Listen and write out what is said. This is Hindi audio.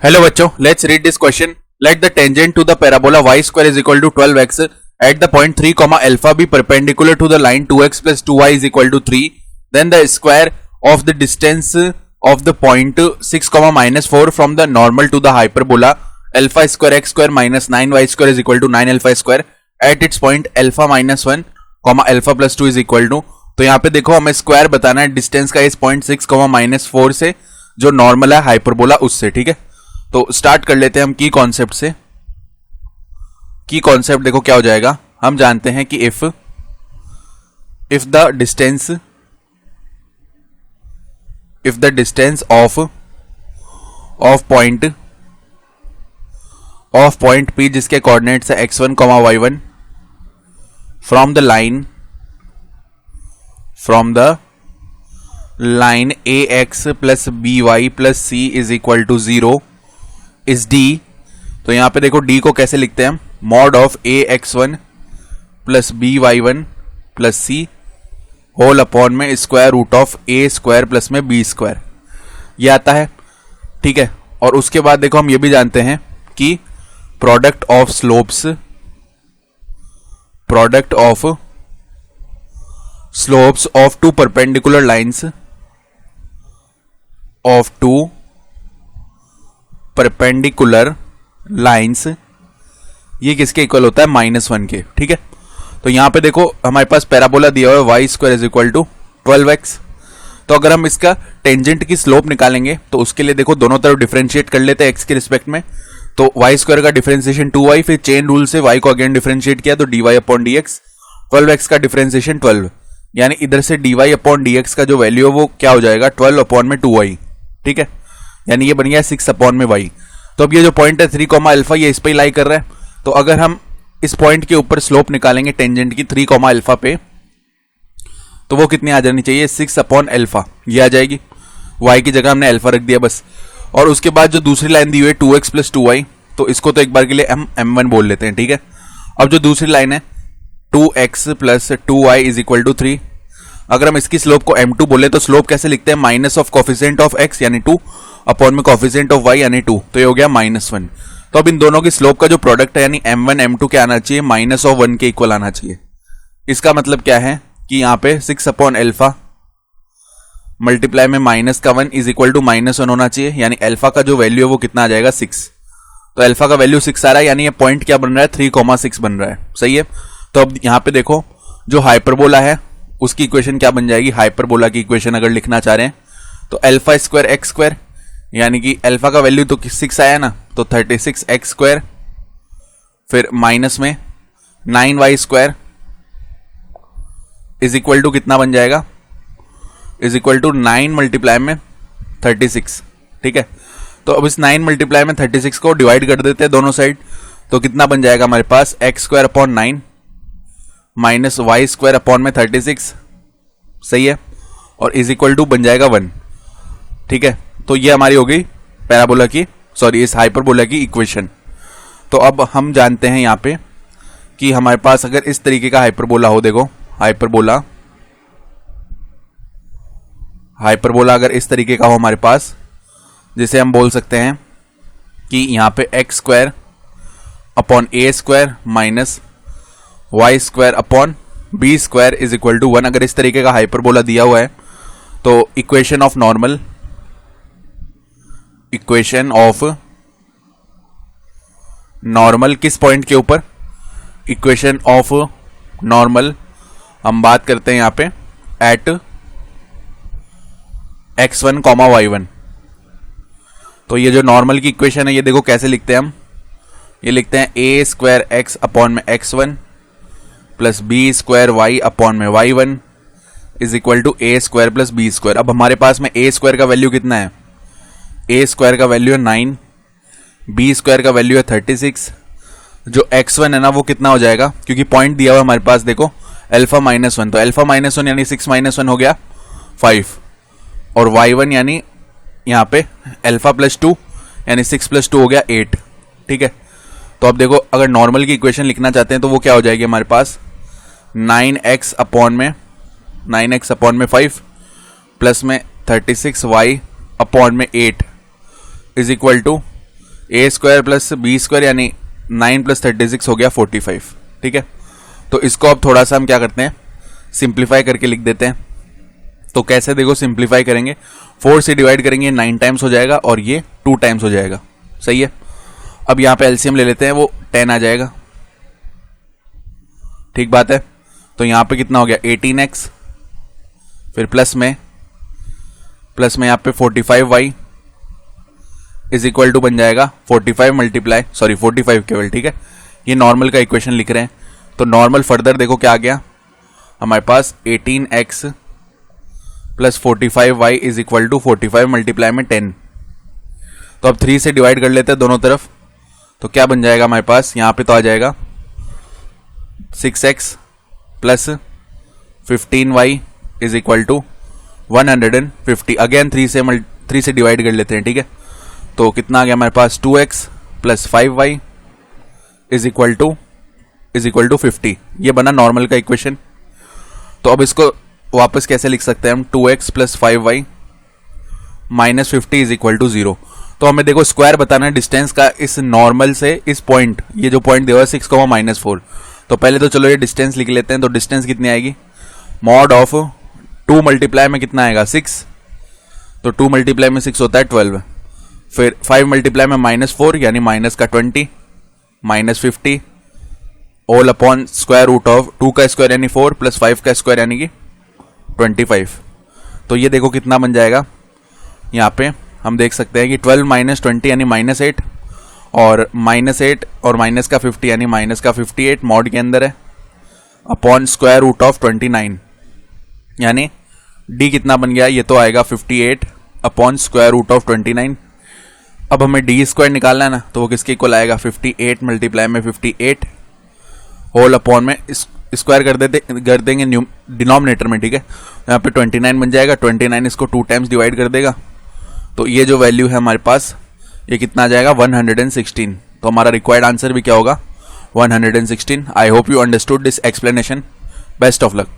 Hello बच्चों, let's read this question. Let the tangent to the parabola y square is equal to 12x at the point 3 comma alpha be perpendicular to the line 2x plus 2y is equal to 3. Then the square of the distance of the point 6 comma minus 4 from the normal to the hyperbola alpha square x square minus 9y square is equal to 9 alpha square at its point alpha minus 1 comma alpha plus 2 is equal to. तो यहाँ पे देखो हमें स्क्वायर बताना है डिस्टेंस का इस पॉइंट 6 कॉमा माइनस 4 से जो नॉर्मल है हाइपरबोला उससे, ठीक है। तो स्टार्ट कर लेते हैं हम की कॉन्सेप्ट से। की कॉन्सेप्ट देखो क्या हो जाएगा, हम जानते हैं कि if the distance of point P जिसके कोऑर्डिनेट्स है x1 comma y1 from the line ax plus by plus c is equal to 0 is d। तो यहां पे देखो d को कैसे लिखते हैं हम, mod of ax1 plus by1 plus c whole upon में square root of a square plus में b स्क्वायर, ये आता है, ठीक है। और उसके बाद देखो हम ये भी जानते हैं कि product of slopes of two perpendicular lines ये किसके इक्वल होता है, -1 के, ठीक है। तो यहां पे देखो हमारे पास पैराबोला दिया हुआ है y square is equal to 12x। तो अगर हम इसका टेंजेंट की स्लोप निकालेंगे तो उसके लिए देखो दोनों तरफ डिफरेंशिएट कर लेते हैं x के रिस्पेक्ट में। तो वाई स्क्वायर का डिफरेंशिएशन 2y, फिर चेन रूल से y को अगेन डिफरेंशिएट किया तो dy अपॉन dx, 12x का डिफरेंशिएशन 12, यानी इधर से dy अपॉन dx का जो वैल्यू है वो क्या हो जाएगा 12 अपॉन में 2y, ठीक है। यानी ये बन गया 6 अपॉन में y। तो अब ये जो पॉइंट है 3 कॉमा अल्फा ये इस पे लाई कर रहा है। तो अगर हम इस पॉइंट के ऊपर स्लोप निकालेंगे टेंजेंट की 3 कॉमा अल्फा पे, तो वो कितनी आ जानी चाहिए, 6 अपॉन अल्फा, ये आ जाएगी। y की जगह हमने अल्फा रख दिया बस। और उसके बाद जो दूसरी लाइन दी हुई है 2x प्लस 2y, तो इसको तो एक बार के लिए हम m1 बोल लेते हैं, ठीक है। अब जो दूसरी लाइन है 2x plus 2y is equal to 3, अगर हम इसकी स्लोप को m2 बोले तो स्लोप कैसे लिखते हैं, minus of coefficient of x यानी 2 अपॉन में कोफिशिएंट ऑफ y यानी 2, तो ये हो गया -1। तो अब इन दोनों की स्लोप का जो प्रोडक्ट है यानी m1 m2 क्या आना चाहिए, -1 के इक्वल आना चाहिए। इसका मतलब क्या है कि यहाँ पे 6 अपॉन अल्फा मल्टीप्लाई में -1 इज इक्वल टू -1 होना चाहिए, यानी अल्फा का जो वैल्यू है वो कितना आ जाएगा 6। तो अल्फा का वैल्यू 6 आ रहा है, यानी ये पॉइंट क्या बन रहा है 3,6 बन रहा है, सही है। तो अब यहाँ पे देखो जो हाइपरबोला है उसकी इक्वेशन क्या बन जाएगी, हाइपरबोला की इक्वेशन अगर लिखना चाह रहे हैं तो अल्फा स्क्वायर एक्स स्क्वायर, यानी कि अल्फा का वैल्यू तो 6 आया ना, तो 36x स्क्वायर, फिर माइनस में 9y square is equal to कितना बन जाएगा, इज इक्वल टू 9 मल्टीप्लाई में 36, ठीक है। तो अब इस 9 मल्टीप्लाई में 36 को डिवाइड कर देते हैं दोनों साइड, तो कितना बन जाएगा हमारे पास x square upon 9 minus y square upon में 36, सही है, और इज इक्वल टू बन जाएगा 1, ठीक है। तो ये हमारी हो गई पैराबोला की, सॉरी इस हाइपरबोला की इक्वेशन। तो अब हम जानते हैं यहाँ पे कि हमारे पास अगर इस तरीके का हाइपरबोला हो, देखो हाइपरबोला अगर इस तरीके का हो हमारे पास, जिसे हम बोल सकते हैं कि यहाँ पे x square upon a square minus y square upon b square is equal to 1, अगर इस तरीके का हाइपरबोला दिया हुआ है तो इक्वेशन ऑफ नॉर्मल किस पॉइंट के ऊपर, इक्वेशन ऑफ नॉर्मल हम बात करते हैं यहाँ पे एट x1 कॉमा y1। तो ये जो नॉर्मल की इक्वेशन है ये देखो कैसे लिखते हैं हम, ये लिखते हैं a स्क्वायर x अपॉन में x1 plus b square y upon में y1 is equal to a square plus b square. अब हमारे पास में a स्क्वायर का वैल्यू कितना है, a स्क्वायर का वैल्यू है 9, b स्क्वायर का वैल्यू है 36, जो x1 है ना वो कितना हो जाएगा, क्योंकि पॉइंट दिया हुआ हमारे पास देखो अल्फा -1, तो अल्फा -1 यानी 6 -1 हो गया 5, और y1 यानी यहाँ पे अल्फा प्लस 2 यानी 6 प्लस 2 हो गया 8, ठीक है। तो अब देखो अगर नॉर्मल की इक्वेशन लिखना चाहते हैं तो वो क्या हो जाएगी हमारे पास, 9x अपॉन में 5 प्लस में 36y अपॉन में 8 is equal to a square plus b square यानी 9 प्लस 36 हो गया 45। ठीक है, तो इसको अब थोड़ा सा हम क्या करते हैं, सिंप्लीफाई करके लिख देते हैं। तो कैसे देखो सिंप्लीफाई करेंगे, 4 से डिवाइड करेंगे 9 टाइम्स हो जाएगा और ये 2 टाइम्स हो जाएगा। सही है, अब यहाँ पे एलसीएम ले लेते हैं, वो 10 आ जाएगा। ठीक बात है, तो यहाँ पे कितना हो गया 18x, फिर प्लस में यहाँ पे 45y इज इक्वल टू बन जाएगा 45 केवल। ठीक है, ये नॉर्मल का इक्वेशन लिख रहे हैं, तो नॉर्मल फर्दर देखो क्या आ गया हमारे पास 18x plus 45y is equal to 45 multiply में 10। तो अब 3 से डिवाइड कर लेते हैं दोनों तरफ, तो क्या बन जाएगा हमारे पास, यहाँ पे तो आ जाएगा 6x plus 15y is equal to 150। Again 3 से डिवाइड कर लेते हैं। ठीक है, तो कितना आ गया हमारे पास 2x plus 5y is equal to 50। ये बना नॉर्मल का इक्वेशन। तो अब इसको वापस कैसे लिख सकते हैं हम, 2x plus 5y minus 50 is equal to 0। तो हमें देखो स्क्वायर बताना है डिस्टेंस का इस नॉर्मल से इस पॉइंट, ये जो पॉइंट दिया हुआ है 6,-4। तो पहले तो चलो ये डिस्टेंस लिख लेते हैं। तो डिस्टेंस कितनी आएगी, मॉड ऑफ 2 मल्टीप्लाई में कितना आएगा 6, तो 2 मल्टीप्लाई में 6 होता है 12, फिर 5 मल्टीप्लाई में -4 यानी माइनस का 20 minus 50 all upon square root of 2 का स्क्वायर यानी 4 प्लस 5 का स्क्वायर यानी कि 25। तो ये देखो कितना बन जाएगा, यहाँ पे हम देख सकते हैं कि 12 माइनस 20 यानी -8 और -8 और माइनस का 50 यानी माइनस का 58 मॉड के अंदर है अपॉन स्क्वायर रूट ऑफ 29 यानी d कितना बन गया, ये तो आएगा 58 अपॉन स्क्वायर रूट ऑफ 29। अब हमें डी स्क्वायर निकालना है ना, तो वो किसके इक्वल आएगा 58 मल्टीप्लाई में 58 होल अपॉन में स्क्वायर कर देंगे डिनोमिनेटर में। ठीक है, यहाँ पे 29 बन जाएगा, 29 इसको 2 टाइम्स डिवाइड कर देगा, तो ये जो वैल्यू है हमारे पास ये कितना आ जाएगा 116। तो हमारा रिक्वायर्ड आंसर भी क्या होगा 116। I hope you understood this explanation. Best of luck.